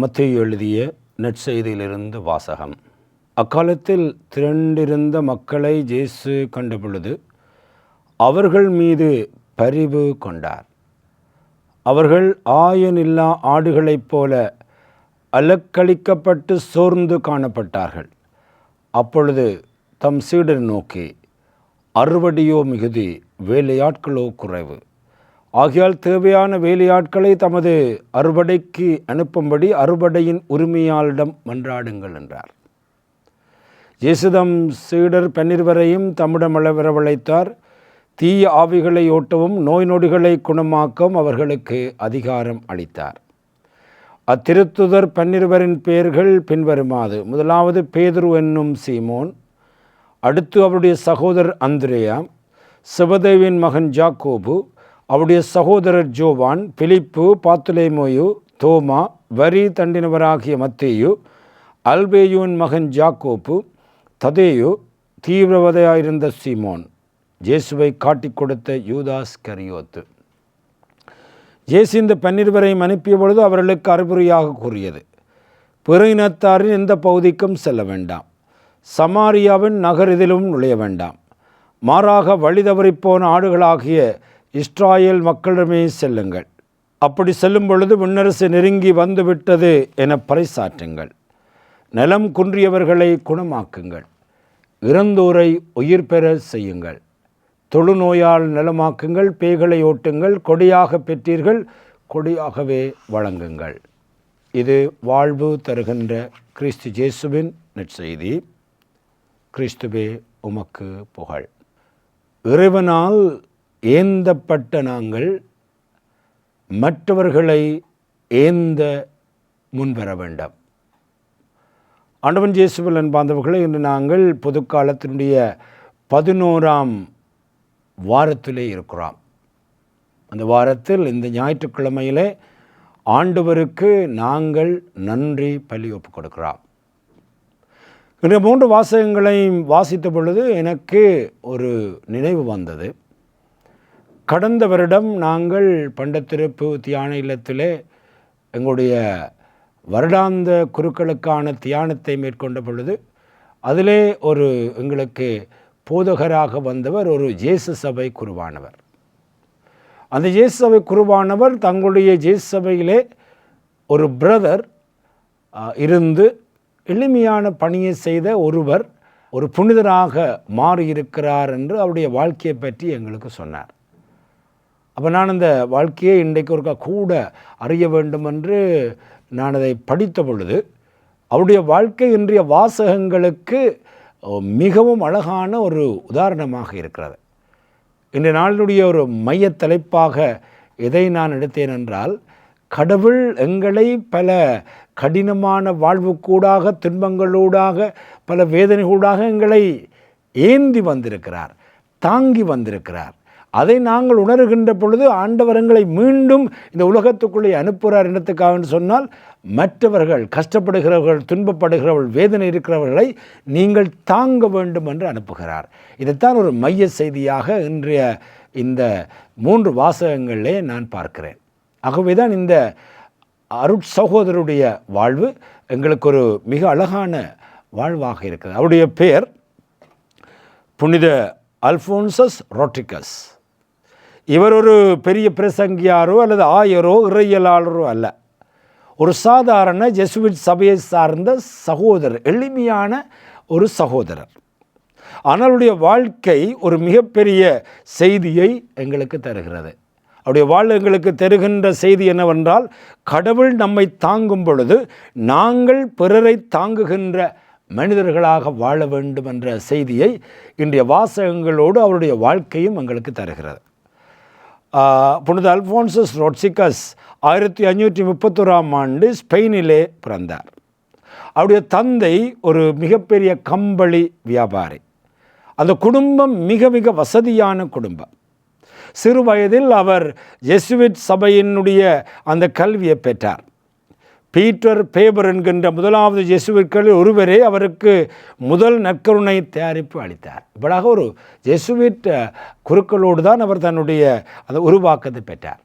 மத்தேயு எழுதிய நற்செய்தியிலிருந்து வாசகம். அக்காலத்தில் திரண்டிருந்த மக்களை இயேசு கண்டபொழுது அவர்கள் மீது பரிவு கொண்டார். அவர்கள் ஆயனில்லா ஆடுகளைப் போல அலக்களிக்கப்பட்டு சோர்ந்து காணப்பட்டார்கள். அப்பொழுது தம் சீடர் நோக்கி, அறுவடையோ மிகுதி, வேலையாட்களோ குறைவு. ஆகையால் தேவையான வேலையாட்களை தமது அறுவடைக்கு அனுப்பும்படி அறுவடையின் உரிமையாளரிடம் மன்றாடுங்கள் என்றார். இயேசு தம் சீடர் 12 தம்மிடம் வரவழைத்தார். தீய ஆவிகளை ஓட்டவும் நோய் நொடிகளை குணமாக்கவும் அவர்களுக்கு அதிகாரம் அளித்தார். அத்திருத்துதர் 12 பெயர்கள் பின்வருமாறு: முதலாவது பேதுரு என்னும் சீமோன், அடுத்து அவருடைய சகோதரர் அந்திரேயா, செபதேவின் மகன் யாக்கோபு, அவருடைய சகோதரர் ஜோவான், பிலிப்பு, பாத்துலேமோயு, தோமா, வரி தண்டினவராகிய மத்தேயு, அல்பேயுவின் மகன் யாக்கோபு, ததேயு, தீவிரவாதியாயிருந்த சீமோன், இயேசுவை காட்டிக் கொடுத்த யூதாஸ் கரியோத்து. இயேசு இந்த 12 அனுப்பிய பொழுது அவர்களுக்கு அறிவுரையாக கூறியது: பிற இனத்தாரின் எந்த பகுதிக்கும் செல்ல வேண்டாம், சமாரியாவின் நகரிதிலும் நுழைய வேண்டாம், மாறாக வழி தவறிப்போன ஆடுகளாகிய இஸ்ராயேல் மக்களிடமே செல்லுங்கள். அப்படி செல்லும் பொழுது விண்ணரசு நெருங்கி வந்துவிட்டது என பறைசாற்றுங்கள். நலம் குன்றியவர்களை குணமாக்குங்கள், இறந்தோரை உயிர் பெற செய்யுங்கள், தொழுநோயால் நலமாக்குங்கள், பேய்களை ஓட்டுங்கள், கொடியாக பெற்றீர்கள், கொடியாகவே வழங்குங்கள். இது வாழ்வு தருகின்ற கிறிஸ்து இயேசுவின் நற்செய்தி. கிறிஸ்துவே உமக்கு புகழ். இறைவனால் ஏந்தப்பட்ட நாங்கள் மற்றவர்களை ஏந்த முன்வர வேண்டாம். ஆண்டவன் இயேசுவில் அன்பார்ந்தவர்களை, இன்று நாங்கள் பொதுக்காலத்தினுடைய 11ஆம் வாரத்திலே இருக்கிறோம். அந்த வாரத்தில் இந்த ஞாயிற்றுக்கிழமையிலே ஆண்டவருக்கு நாங்கள் நன்றி பலி ஒப்புக் கொடுக்கிறோம். இந்த 3 வாசகங்களை வாசித்த பொழுது எனக்கு ஒரு நினைவு வந்தது. கடந்த வருடம் நாங்கள் பண்டத்திருப்பு தியான இல்லத்திலே எங்களுடைய வருடாந்த குருக்களுக்கான தியானத்தை மேற்கொண்ட பொழுது அதிலே ஒரு எங்களுக்கு போதகராக வந்தவர் ஒரு இயேசு சபை குருவானவர். அந்த இயேசு சபை குருவானவர் தங்களுடைய இயேசு சபையிலே ஒரு பிரதர் இருந்து எளிமையான பணியை செய்த ஒருவர் ஒரு புனிதராக மாறியிருக்கிறார் என்று அவருடைய வாழ்க்கையை பற்றி எங்களுக்கு சொன்னார். அப்போ நான் அந்த வாழ்க்கையை இன்றைக்கு ஒருக்கா கூட அறிய வேண்டும் என்று நான் அதை படித்த பொழுது அவருடைய வாழ்க்கை இன்றைய வாசகங்களுக்கு மிகவும் அழகான ஒரு உதாரணமாக இருக்கிறது. இன்றைய நாளினுடைய ஒரு மைய தலைப்பாக எதை நான் எடுத்தேன் என்றால், கடவுள் எங்களை பல கடினமான வாழ்வுக்கூடாக, துன்பங்களூடாக, பல வேதனைகளூடாக எங்களை ஏந்தி வந்திருக்கிறார், தாங்கி வந்திருக்கிறார். அதை நாங்கள் உணர்கின்ற பொழுது ஆண்டவர் எங்களை மீண்டும் இந்த உலகத்துக்குள்ளே அனுப்புகிறார் என்னத்துக்காக சொன்னால், மற்றவர்கள் கஷ்டப்படுகிறவர்கள், துன்பப்படுகிறவர்கள், வேதனை இருக்கிறவர்களை நீங்கள் தாங்க வேண்டும் என்று அனுப்புகிறார். இதைத்தான் ஒரு மைய செய்தியாக இன்றைய இந்த 3 வாசகங்களிலே நான் பார்க்கிறேன். ஆகவே தான் இந்த அருட்சகோதரருடைய வாழ்வு எங்களுக்கு ஒரு மிக அழகான வாழ்வாக இருக்கிறது. அவருடைய பெயர் புனித அல்ஃபோன்சஸ் ரோட்ரிகஸ். இவர் ஒரு பெரிய பிரசங்கியாரோ அல்லது ஆயரோ இறையியலாளரோ அல்ல. ஒரு சாதாரண ஜெசுவிட் சபையை சார்ந்த சகோதரர், எளிமையான ஒரு சகோதரர். ஆனால் அவருடைய வாழ்க்கை ஒரு மிகப்பெரிய செய்தியை எங்களுக்கு தருகிறது. அவருடைய வாழ்வு எங்களுக்கு தருகின்ற செய்தி என்னவென்றால், கடவுள் நம்மை தாங்கும் பொழுது நாங்கள் பிறரை தாங்குகின்ற மனிதர்களாக வாழ வேண்டும் என்ற செய்தியை இன்றைய வாசகங்களோடு அவருடைய வாழ்க்கையும் எங்களுக்கு தருகிறது. புனித அல்ஃபோன்சஸ் ரோட்ரிகஸ் 1531ஆம் ஆண்டு ஸ்பெயினிலே பிறந்தார். அவருடைய தந்தை ஒரு மிகப்பெரிய கம்பளி வியாபாரி. அந்த குடும்பம் மிக மிக வசதியான குடும்பம். சிறு வயதில் அவர் ஜெசுவிட் சபையினுடைய அந்த கல்வியை பெற்றார். பீட்டர் பேபர் என்கின்ற முதலாவது ஜெசுவிட்களில் ஒருவரே அவருக்கு முதல் நற்கருணை தயாரிப்பு அளித்தார். இப்படாக ஒரு ஜெசுவிட் குருக்களோடு தான் அவர் தன்னுடைய அந்த உருவாக்கத்தை பெற்றார்.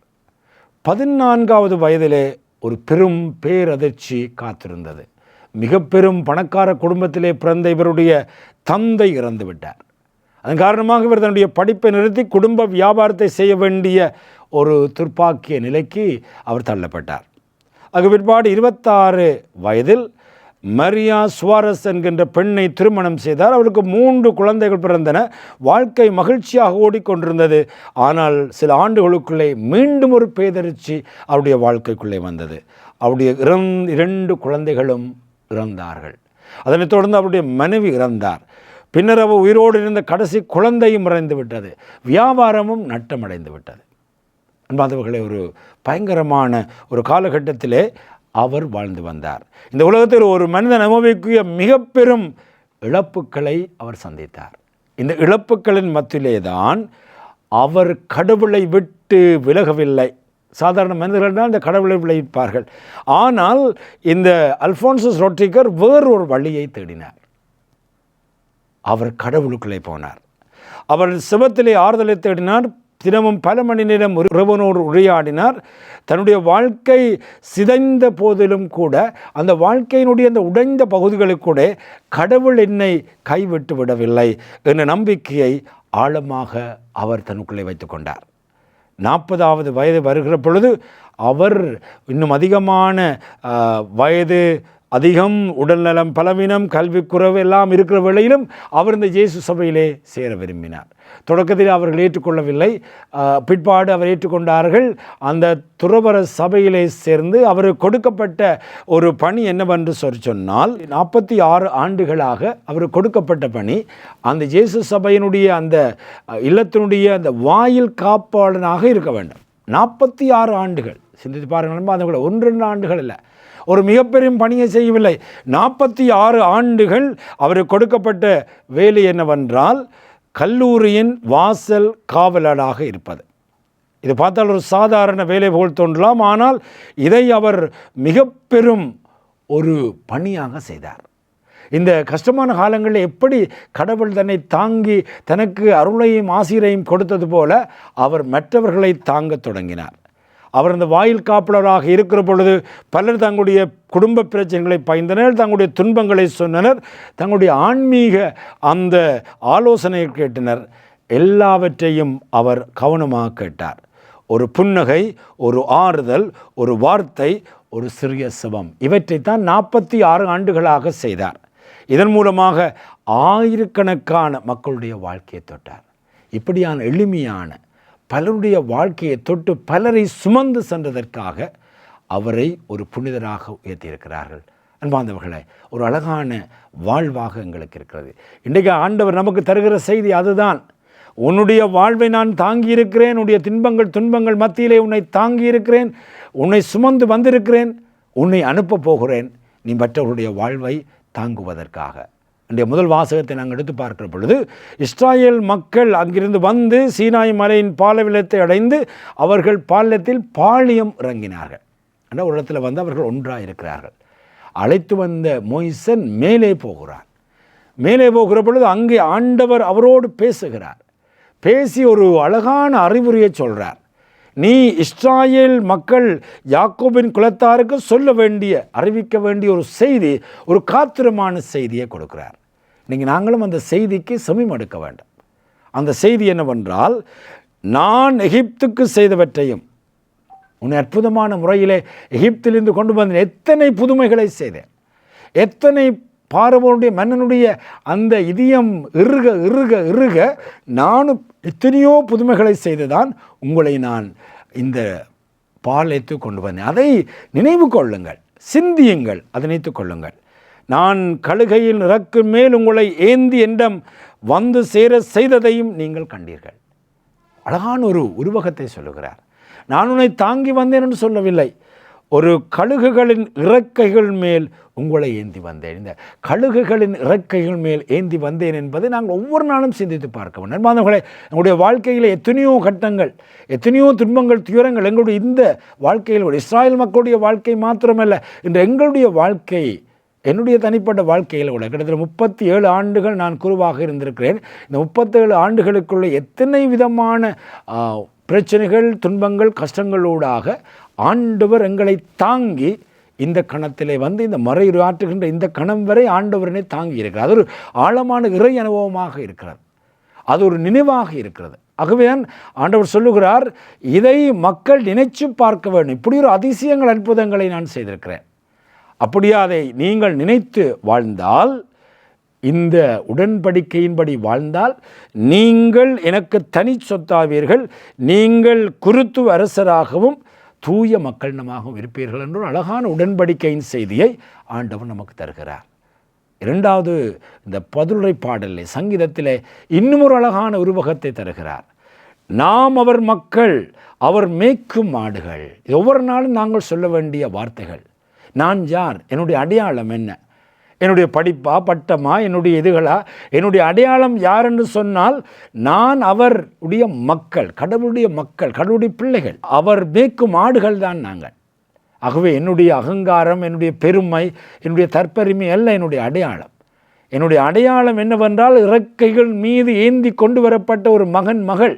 14வது வயதிலே ஒரு பெரும் பேரதிர்ச்சி காத்திருந்தது. மிக பெரும் பணக்கார குடும்பத்திலே பிறந்த இவருடைய தந்தை இறந்து விட்டார். அதன் காரணமாக இவர் தன்னுடைய படிப்பை நிறுத்தி குடும்ப வியாபாரத்தை செய்ய வேண்டிய ஒரு துர்ப்பாக்கிய நிலைக்கு அவர் தள்ளப்பட்டார். அதுக்கு பிற்பாடு 26 வயதில் மரியா சுவாரஸ் என்கின்ற பெண்ணை திருமணம் செய்தார். அவருக்கு 3 குழந்தைகள் பிறந்தன. வாழ்க்கை மகிழ்ச்சியாக ஓடிக்கொண்டிருந்தது. ஆனால் சில ஆண்டுகளுக்குள்ளே மீண்டும் ஒரு பேதரிச்சி அவருடைய வாழ்க்கைக்குள்ளே வந்தது. அவருடைய 2 குழந்தைகளும் இறந்தார்கள். அதனைத் தொடர்ந்து அவருடைய மனைவி இறந்தார். பின்னர் அவர் உயிரோடு இருந்த கடைசி குழந்தையும் இறந்து விட்டது. வியாபாரமும் நட்டமடைந்து விட்டது. அன்பார்ந்தவர்களே, ஒரு பயங்கரமான ஒரு காலகட்டத்திலே அவர் வாழ்ந்து வந்தார். இந்த உலகத்தில் ஒரு மனிதன் அனுபவிக்கிய மிக பெரும் இழப்புக்களை அவர் சந்தித்தார். இந்த இழப்புக்களின் மத்தியிலே தான் அவர் கடவுளை விட்டு விலகவில்லை. சாதாரண மனிதர்கள் தான் இந்த கடவுளை விளைவிப்பார்கள். ஆனால் இந்த அல்ஃபோன்சஸ் ரொட்ரிகர் வேறொரு வழியை தேடினார். அவர் கடவுளுக்குள்ளே போனார். அவர் சிவத்திலே ஆறுதலை தேடினார். தினமும் பல மணி நேரம் இறைவனோடு உரையாடினார். தன்னுடைய வாழ்க்கை சிதைந்த போதிலும் கூட அந்த வாழ்க்கையினுடைய அந்த உடைந்த பகுதிகளுக்கு கூட கடவுள் என்னை கைவிட்டு விடவில்லை என்ற நம்பிக்கையை ஆழமாக அவர் தனக்குள்ளே வைத்து கொண்டார். 40வது வயது வருகிற பொழுது அவர் இன்னும் அதிகமான வயது அதிகம், உடல்நலம் பலவீனம், கல்விக்குறைவு எல்லாம் இருக்கிற வேளையிலும் அவர் இந்த இயேசு சபையிலே சேர விரும்பினார். தொடக்கத்தில் அவர்கள் ஏற்றுக்கொள்ளவில்லை. பிற்பாடு அவர் ஏற்றுக்கொண்டார்கள். அந்த துறவற சபையிலே சேர்ந்து அவருக்கு கொடுக்கப்பட்ட ஒரு பணி என்னவென்று சொன்னால் 46 ஆண்டுகளாக அவருக்கு கொடுக்கப்பட்ட பணி அந்த இயேசு சபையினுடைய அந்த இல்லத்தினுடைய அந்த வாயில் காப்பாளனாக இருக்க வேண்டும். 46 ஆண்டுகள் சிந்தித்து பாருங்கள். அந்த 1-2 ஆண்டுகள் இல்லை, ஒரு மிகப்பெரிய பணியை செய்யவில்லை. 46 ஆண்டுகள் அவருக்கு கொடுக்கப்பட்ட வேலை என்னவென்றால் கல்லூரியின் வாசல் காவலராக இருப்பது. இது பார்த்தால் ஒரு சாதாரண வேலை போல் தோன்றலாம். ஆனால் இதை அவர் மிக பெரும் ஒரு பணியாக செய்தார். இந்த கஷ்டமான காலங்களில் எப்படி கடவுள் தன்னை தாங்கி தனக்கு அருளையும் ஆசிரியையும் கொடுத்தது போல அவர் மற்றவர்களை தாங்க தொடங்கினார். அவர் அந்த வாயில் காப்பாளராக இருக்கிற பொழுது பலர் தங்களுடைய குடும்ப பிரச்சனைகளை பகிர்ந்தனர், தங்களுடைய துன்பங்களை சொன்னனர், தங்களுடைய ஆன்மீக அந்த ஆலோசனையை கேட்டனர். எல்லாவற்றையும் அவர் கவனமாக கேட்டார். ஒரு புன்னகை, ஒரு ஆறுதல், ஒரு வார்த்தை, ஒரு சிறிய சுபம், இவற்றைத்தான் 46 ஆண்டுகளாக செய்தார். இதன் மூலமாக ஆயிரக்கணக்கான மக்களுடைய வாழ்க்கையை தொட்டார். இப்படியான எளிமையான பலருடைய வாழ்க்கையை தொட்டு பலரை சுமந்து சென்றதற்காக அவரை ஒரு புனிதராக உயர்த்தியிருக்கிறார்கள். அன்பார்ந்தவர்களே, ஒரு அழகான வாழ்வாக எங்களுக்கு இருக்கிறது. இன்றைக்கு ஆண்டவர் நமக்கு தருகிற செய்தி அதுதான். உன்னுடைய வாழ்வை நான் தாங்கியிருக்கிறேன், உன்னுடைய துன்பங்கள் மத்தியிலே உன்னை தாங்கியிருக்கிறேன், உன்னை சுமந்து வந்திருக்கிறேன், உன்னை அனுப்ப போகிறேன் நீ மற்றவருடைய வாழ்வை தாங்குவதற்காக. இன்றைய முதல் வாசகத்தை நாங்கள் எடுத்து பார்க்கிற பொழுது இஸ்ராயேல் மக்கள் அங்கிருந்து வந்து சீனாய் மலையின் பாலைவனத்தை அடைந்து அவர்கள் பாலைவனத்தில் பாளையம் இறங்கினார்கள். ஒரு இடத்துல வந்து அவர்கள் ஒன்றாக இருக்கிறார்கள். அழைத்து வந்த மோய்சன் மேலே போகிறார். மேலே போகிற பொழுது அங்கே ஆண்டவர் அவரோடு பேசுகிறார். பேசி ஒரு அழகான அறிவுரையை சொல்கிறார். நீ இஸ்ராயேல் மக்கள் யாக்கோபின் குலத்தாருக்கு சொல்ல வேண்டிய, அறிவிக்க வேண்டிய ஒரு செய்தி, ஒரு காத்திரமான செய்தியை கொடுக்கிறார். நீங்கள் நாங்களும் அந்த செய்திக்கு செவிமடுக்க வேண்டும். அந்த செய்தி என்னவென்றால், நான் எகிப்துக்கு செய்தவற்றையும் உன்னை அற்புதமான முறையிலே எகிப்திலிருந்து கொண்டு வந்த எத்தனை புதுமைகளை செய்தேன், எத்தனை பார்வோனுடைய மன்னனுடைய அந்த இதயம் இறுக இறுக இறுக நானும் எத்தனையோ புதுமைகளை செய்துதான் உங்களை நான் இந்த பாலைத்து கொண்டு வந்தேன். அதை நினைவு கொள்ளுங்கள், சிந்தியுங்கள், அதை நினைத்து கொள்ளுங்கள். நான் கழுகையில் இறக்கும் மேல் உங்களை ஏந்தி என்னிடம் வந்து சேர செய்ததையும் நீங்கள் கண்டீர்கள். அழகான ஒரு உருவகத்தை சொல்லுகிறார். நான் உன்னை தாங்கி வந்தேன் என்று சொல்லவில்லை, ஒரு கழுகுகளின் இறக்கைகள் மேல் உங்களை ஏந்தி வந்தேன். இந்த கழுகுகளின் இறக்கைகள் மேல் ஏந்தி வந்தேன் என்பதை நாங்கள் ஒவ்வொரு நாளும் சிந்தித்து பார்க்க வேண்டும். நண்பர்களே, எங்களுடைய வாழ்க்கையில் எத்தனையோ கட்டங்கள், எத்தனையோ துன்பங்கள், துயரங்கள் எங்களுடைய இந்த வாழ்க்கையில் இஸ்ராயேல் மக்களுடைய வாழ்க்கை மாத்திரமல்ல, இன்று எங்களுடைய வாழ்க்கை, என்னுடைய தனிப்பட்ட வாழ்க்கையில் கூட கிட்டத்தட்ட 37 ஆண்டுகள் நான் குருவாக இருந்திருக்கிறேன். இந்த 37 ஆண்டுகளுக்குள்ள எத்தனை விதமான பிரச்சனைகள், துன்பங்கள், கஷ்டங்களூடாக ஆண்டவர் எங்களை தாங்கி இந்த கணத்திலே வந்து இந்த மறையுரையாற்றுகின்ற இந்த கணம் வரை ஆண்டவரனை தாங்கி இருக்கிறார். அது ஒரு ஆழமான இறை அனுபவமாக இருக்கிறது, அது ஒரு நினைவாக இருக்கிறது. ஆகவேதான் ஆண்டவர் சொல்லுகிறார், இதை மக்கள் நினைச்சு பார்க்க வேண்டும். இப்படி ஒரு அதிசயங்கள் அற்புதங்களை நான் செய்திருக்கிறேன். அப்படியே அதை நீங்கள் நினைத்து வாழ்ந்தால், இந்த உடன்படிக்கையின்படி வாழ்ந்தால் நீங்கள் எனக்கு தனி சொத்தாவீர்கள், நீங்கள் குருத்துவ அரசராகவும் தூய மக்களினமாகவும் இருப்பீர்கள் என்ற ஒரு அழகான உடன்படிக்கையின் செய்தியை ஆண்டவர் நமக்கு தருகிறார். இரண்டாவது, இந்த பதிலுரை பாடலிலே சங்கீதத்திலே இன்னும் ஒரு அழகான உருவகத்தை தருகிறார். நாம் அவர் மக்கள், அவர் மேய்க்கும் மாடுகள். இது ஒவ்வொரு நாளும் நாங்கள் சொல்ல வேண்டிய வார்த்தைகள். நான் யார், என்னுடைய அடையாளம் என்ன, என்னுடைய படிப்பா பட்டமா என்னுடைய இதுகளா, என்னுடைய அடையாளம் யார் என்று சொன்னால் நான் அவருடைய மக்கள், கடவுளுடைய மக்கள், கடவுளுடைய பிள்ளைகள், அவர் மேய்க்கும் மாடுகள் தான் நாங்கள். ஆகவே என்னுடைய அகங்காரம், என்னுடைய பெருமை, என்னுடைய தற்பெருமை அல்ல என்னுடைய அடையாளம். என்னுடைய அடையாளம் என்னவென்றால் இறக்கைகள் மீது ஏந்தி கொண்டு வரப்பட்ட ஒரு மகன் மகள்.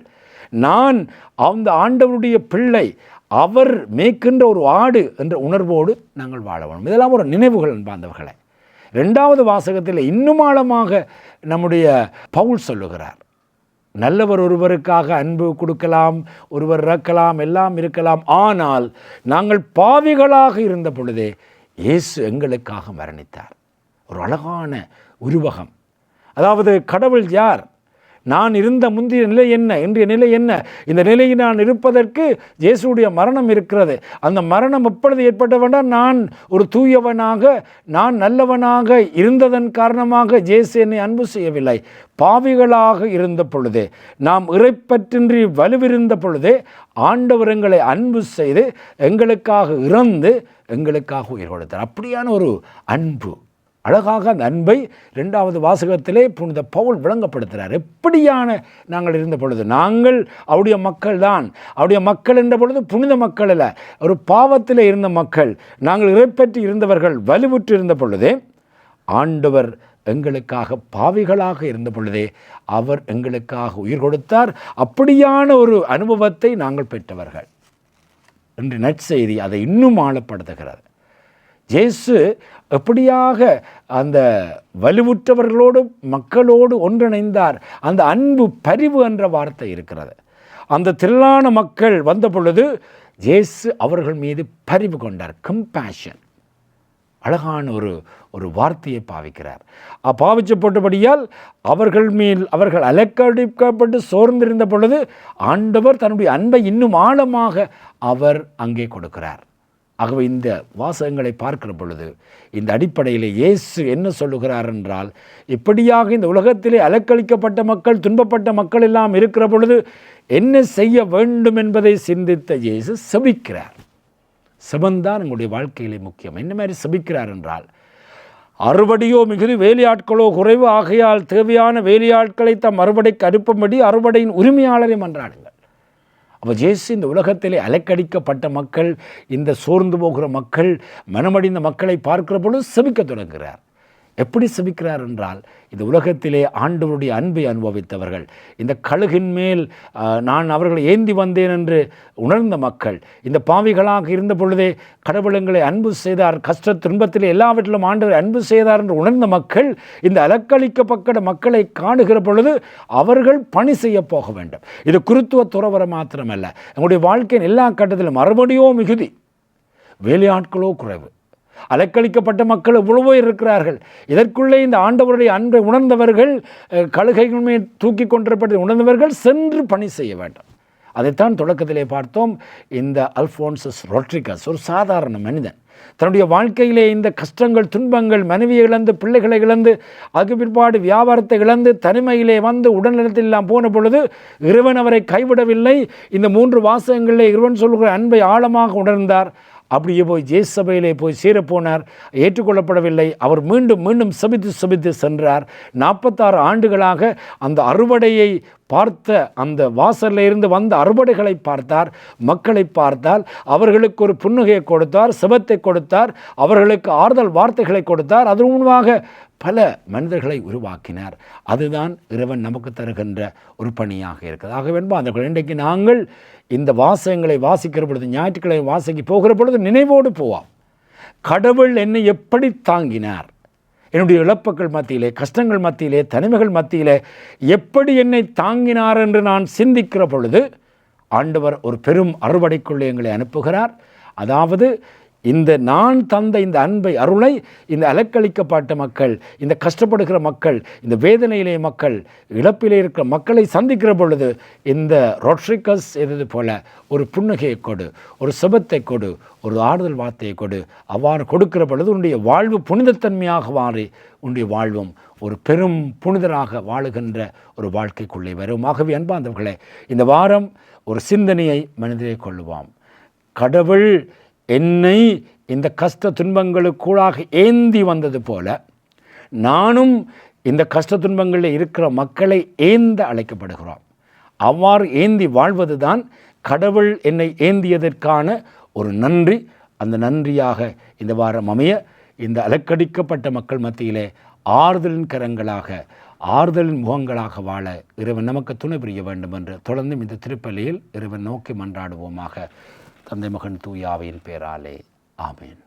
நான் அந்த ஆண்டவருடைய பிள்ளை, அவர் மேய்க்கின்ற ஒரு ஆடு என்ற உணர்வோடு நாங்கள் வாழ வேண்டும். இதெல்லாம் ஒரு நினைவுகள் அன்பார்ந்தவர்களே. இரண்டாவது வாசகத்தில் இன்னும் ஆழமாக நம்முடைய பவுல் சொல்லுகிறார், நல்லவர் ஒருவருக்காக அன்பு கொடுக்கலாம், ஒருவர் இறக்கலாம், எல்லாம் இருக்கலாம். ஆனால் நாங்கள் பாவிகளாக இருந்த பொழுதே இயேசு எங்களுக்காக மரணித்தார். ஒரு அழகான உருவகம். அதாவது கடவுள் யார், நான் இருந்த முந்தைய நிலை என்ன, இன்றைய நிலை என்ன, இந்த நிலையில் நான் இருப்பதற்கு இயேசுடைய மரணம் இருக்கிறது. அந்த மரணம் எப்பொழுது ஏற்பட்ட வேண்டாம், நான் ஒரு தூயவனாக, நான் நல்லவனாக இருந்ததன் காரணமாக இயேசு என்னை அன்பு செய்யவில்லை. பாவிகளாக இருந்த பொழுதே, நாம் இறைப்பற்றின்றி வலுவிருந்த பொழுதே ஆண்டவர் எங்களை அன்பு செய்து எங்களுக்காக இறந்து எங்களுக்காக உயிர் கொடுத்தார். அப்படியான ஒரு அன்பு, அழகாக அந்த அன்பை இரண்டாவது வாசகத்திலே புனித பவுல் விளங்கப்படுத்துகிறார். எப்படியான நாங்கள் இருந்த பொழுது, நாங்கள் அவருடைய மக்கள் தான். அவருடைய மக்கள் என்ற பொழுது புனித மக்கள் அல்ல, ஒரு பாவத்தில் இருந்த மக்கள். நாங்கள் இறைப்பற்றி இருந்தவர்கள், வலுவுற்று இருந்த பொழுதே ஆண்டவர் எங்களுக்காக பாவிகளாக இருந்த பொழுதே அவர் எங்களுக்காக உயிர் கொடுத்தார். அப்படியான ஒரு அனுபவத்தை நாங்கள் பெற்றவர்கள் என்று நற்செய்தி அதை இன்னும் ஆழப்படுத்துகிறது. இயேசு எப்படியாக அந்த வலுவுற்றவர்களோடு மக்களோடு ஒன்றிணைந்தார். அந்த அன்பு, பரிவு என்ற வார்த்தை இருக்கிறது. அந்த திரளான மக்கள் வந்த பொழுது இயேசு அவர்கள் மீது பரிவு கொண்டார். கம்பேஷன், அழகான ஒரு வார்த்தையை பாவிக்கிறார். பாவிக்கப்பட்டபடியால் அவர்கள் மேல் அவர்கள் அலக்கடிக்கப்பட்டு சோர்ந்திருந்த பொழுது ஆண்டவர் தன்னுடைய அன்பை இன்னும் ஆழமாக அவர் அங்கே கொடுக்கிறார். ஆகவே இந்த வாசகங்களை பார்க்கிற பொழுது இந்த அடிப்படையில் இயேசு என்ன சொல்லுகிறார் என்றால், இப்படியாக இந்த உலகத்திலே அலக்களிக்கப்பட்ட மக்கள், துன்பப்பட்ட மக்கள் எல்லாம் இருக்கிற பொழுது என்ன செய்ய வேண்டும் என்பதை சிந்தித்த இயேசு செபிக்கிறார். செபந்தான் எங்களுடைய வாழ்க்கையிலே முக்கியம். என்ன மாதிரி செபிக்கிறார் என்றால், அறுவடையோ மிகுதி, வேலையாட்களோ குறைவு, ஆகையால் தேவையான வேலையாட்களை தம் அறுவடைக்கு அனுப்பும்படி அறுவடையின் உரிமையாளரை மன்றாடுங்கள். அப்போ இயேசு இந்த உலகத்திலே அலக்கடிக்கப்பட்ட மக்கள், இந்த சோர்ந்து போகிற மக்கள், மனமடிந்த மக்களை பார்க்கிற பொழுது செபிக்க தொடங்குகிறார். எப்படி செபிக்கிறார் என்றால், இந்த உலகத்திலே ஆண்டவருடைய அன்பை அனுபவித்தவர்கள், இந்த கழுகின் மேல் நான் அவர்களை ஏந்தி வந்தேன் என்று உணர்ந்த மக்கள், இந்த பாவிகளாக இருந்த பொழுதே கடவுளங்களை அன்பு செய்தார், கஷ்ட துன்பத்திலே எல்லாவற்றிலும் ஆண்டவர் அன்பு செய்தார் என்று உணர்ந்த மக்கள், இந்த அலக்களிக்கப்பட்ட மக்களை காணுகிற பொழுது அவர்கள் பணி செய்ய போக வேண்டும். இது குருத்துவ துறவர மாத்திரமல்ல, நம்முடைய வாழ்க்கையின் எல்லா கட்டத்திலும் அறுவடையோ மிகுதி, வேலையாட்களோ குறைவு, அலக்களிக்கப்பட்ட மக்கள் எவ்வளவோ இருக்கிறார்கள். இதற்குள்ளே இந்த ஆண்டவருடைய அன்பை உணர்ந்தவர்கள், கழுகைகள் மேல் தூக்கி கொண்டிருப்பதை உணர்ந்தவர்கள் சென்று பணி செய்ய வேண்டும். அதைத்தான் தொடக்கத்திலே பார்த்தோம். இந்த அல்ஃபோன்சஸ் ரோட்ரிகஸ் ஒரு சாதாரண மனிதன், தன்னுடைய வாழ்க்கையிலே இந்த கஷ்டங்கள், துன்பங்கள், மனைவியை இழந்து, பிள்ளைகளை இழந்து, அதுக்கு பிற்பாடு வியாபாரத்தை இழந்து, தனிமையிலே வந்து உடல்நலத்திலாம் போன பொழுது இறைவன் அவரை கைவிடவில்லை. இந்த 3 வாசகங்களிலே இறைவன் சொல்கிற அன்பை ஆழமாக உணர்ந்தார். அப்படியே போய் இயேசு சபையிலே போய் சேரப்போனார். ஏற்றுக்கொள்ளப்படவில்லை. அவர் மீண்டும் மீண்டும் சபித்து சென்றார். 46 ஆண்டுகளாக அந்த அறுவடையை பார்த்த, அந்த வாசலில் இருந்து வந்த அறுவடைகளை பார்த்தார், மக்களை பார்த்தார், அவர்களுக்கு ஒரு புன்னகையை கொடுத்தார், செபத்தை கொடுத்தார், அவர்களுக்கு ஆறுதல் வார்த்தைகளை கொடுத்தார். அதன் மூலமாக பல மனிதர்களை உருவாக்கினார். அதுதான் இறைவன் நமக்கு தருகின்ற ஒரு பணியாக இருக்குது. ஆகவே அந்த இன்றைக்கு நாங்கள் இந்த வாசகங்களை வாசிக்கிற பொழுது, ஞாயிற்றுக்கிழமை வாசிக்க போகிற பொழுது நினைவோடு போவோம். கடவுள் என்னை எப்படி தாங்கினார், என்னுடைய இழப்புகள் மத்தியிலே, கஷ்டங்கள் மத்தியிலே, தனிமைகள் மத்தியிலே எப்படி என்னை தாங்கினார் என்று நான் சிந்திக்கிற பொழுது ஆண்டவர் ஒரு பெரும் அறுவடைக்குள்ளே எங்களை அனுப்புகிறார். அதாவது இந்த நான் தந்த இந்த அன்பை, அருளை இந்த அலக்களிக்கப்பட்ட மக்கள், இந்த கஷ்டப்படுகிற மக்கள், இந்த வேதனையிலே மக்கள், இழப்பிலே இருக்கிற மக்களை சந்திக்கிற பொழுது இந்த ரொட்ரிகஸ் எது போல ஒரு புன்னகையை கொடு, ஒரு சுபத்தை கொடு, ஒரு ஆறுதல் வார்த்தையை கொடு. அவ்வாறு கொடுக்கிற பொழுது உன்னுடைய வாழ்வு புனிதத்தன்மையாக மாறி உன்னுடைய வாழ்வும் ஒரு பெரும் புனிதராக வாழுகின்ற ஒரு வாழ்க்கைக்குள்ளே வரும். ஆகவே அன்பார்ந்தவர்களே, இந்த வாரம் ஒரு சிந்தனையை மனதிலே கொள்ளுவோம். கடவுள் என்னை இந்த கஷ்ட துன்பங்களுக்கூடாக ஏந்தி வந்தது போல நானும் இந்த கஷ்ட துன்பங்களில் இருக்கிற மக்களை ஏந்த அழைக்கப்படுகிறோம். அவ்வாறு ஏந்தி வாழ்வது தான் கடவுள் என்னை ஏந்தியதற்கான ஒரு நன்றி. அந்த நன்றியாக இந்த வாரம் அமைய இந்த அலக்கடிக்கப்பட்ட மக்கள் மத்தியிலே ஆறுதலின் கரங்களாக, ஆறுதலின் முகங்களாக வாழ இறைவன் நமக்கு துணை புரிய வேண்டும் என்று தொடர்ந்து இந்த திருப்பலியில் இறைவன் நோக்கி மன்றாடுவோமாக. தந்தை, மகன், தூய ஆவியின் பேராலே. ஆமேன்.